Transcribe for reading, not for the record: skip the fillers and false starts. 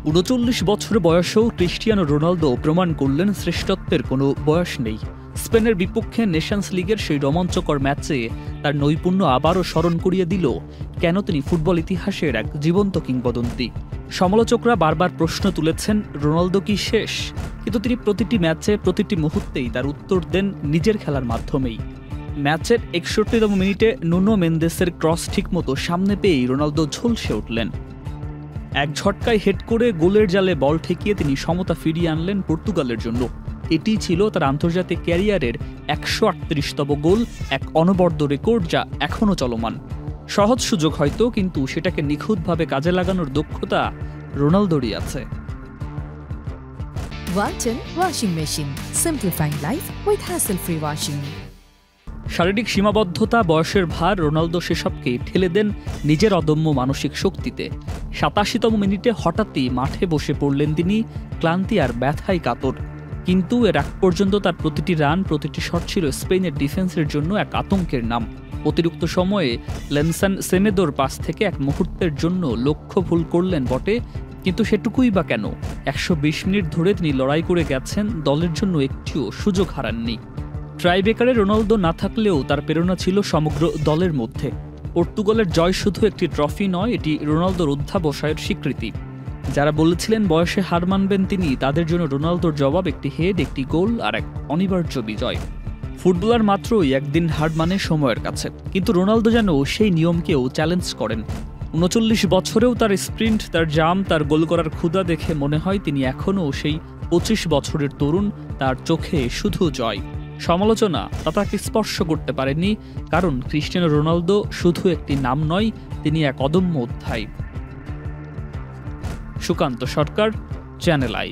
৩৯ বছর বয়সেও Cristiano Ronaldo প্রমাণ করলেন শ্রেষ্ঠত্বের কোনো বয়স নেই। স্পেনের বিপক্ষে নেশনস লিগের সেই রোমাঞ্চকর ম্যাচে তার নৈপুণ্য আবারও স্মরণ করিয়ে দিল কেন তিনি ফুটবল ইতিহাসের এক জীবন্ত কিংবদন্তি। সমালোচকরা বারবার প্রশ্ন তুলেছেন, রোনালদো কি শেষ? কিন্তু তিনি প্রতিটি ম্যাচে প্রতিটি মুহূর্তেই তার উত্তর দেন নিজের খেলার মাধ্যমেই। ম্যাচের ৬১তম মিনিটে নুনো মেন্দেসের ক্রস ঠিকমতো সামনে পেয়েই রোনালদো ঝলসে উঠলেন। এক ঝটকায় হেড করে গোলের জালে বল ঠেকিয়ে তিনি সমতা ফিরিয়ে আনলেন পর্তুগালের জন্য। এটিই ছিল তার আন্তর্জাতিক ক্যারিয়ারের ১৩৮তম গোল, এক অনবদ্য রেকর্ড যা এখনও চলমান। সহজ সুযোগ হয়তো, কিন্তু সেটাকে নিখুঁতভাবে কাজে লাগানোর দক্ষতা রোনালদোরই আছে। Walton Washing Machine, simplifying life with hassle-free washing. শারীরিক সীমাবদ্ধতা, বয়সের ভার, রোনালদো সেসবকে ঠেলে দেন নিজের অদম্য মানসিক শক্তিতে। ৮৭তম মিনিটে হঠাৎই মাঠে বসে পড়লেন তিনি, ক্লান্তি আর ব্যথায় কাতর। কিন্তু এর আগ পর্যন্ত তার প্রতিটি রান, প্রতিটি শট ছিল স্পেনের ডিফেন্সের জন্য এক আতঙ্কের নাম। অতিরিক্ত সময়ে লেনসন সেমেদোর পাস থেকে এক মুহূর্তের জন্য লক্ষ্য ভুল করলেন বটে, কিন্তু সেটুকুই বা কেন? ১২০ মিনিট ধরে তিনি লড়াই করে গেছেন, দলের জন্য একটিও সুযোগ হারাননি। ট্রাইবেকারে রোনালদো না থাকলেও তার প্রেরণা ছিল সমগ্র দলের মধ্যে। পর্তুগালের জয় শুধু একটি ট্রফি নয়, এটি রোনালদোর অধ্যাবসায়ের স্বীকৃতি। যারা বলেছিলেন বয়সে হার মানবেন তিনি, তাদের জন্য রোনালদোর জবাব একটি হেড, একটি গোল আর এক অনিবার্য বিজয়। ফুটবলার মাত্রই একদিন হার মানে সময়ের কাছে, কিন্তু রোনালদো যেন সেই নিয়মকেও চ্যালেঞ্জ করেন। ৩৯ বছরেও তার স্প্রিন্ট, তার জাম্প, তার গোল করার ক্ষুধা দেখে মনে হয় তিনি এখনও সেই ২৫ বছরের তরুণ। তার চোখে শুধু জয়। সমালোচনা তাকে স্পর্শ করতে পারেনি, কারণ ক্রিস্টিয়ানো রোনালদো শুধু একটি নাম নয়, তিনি এক অদম্য অধ্যায়। সুকান্ত সরকার, চ্যানেল আই।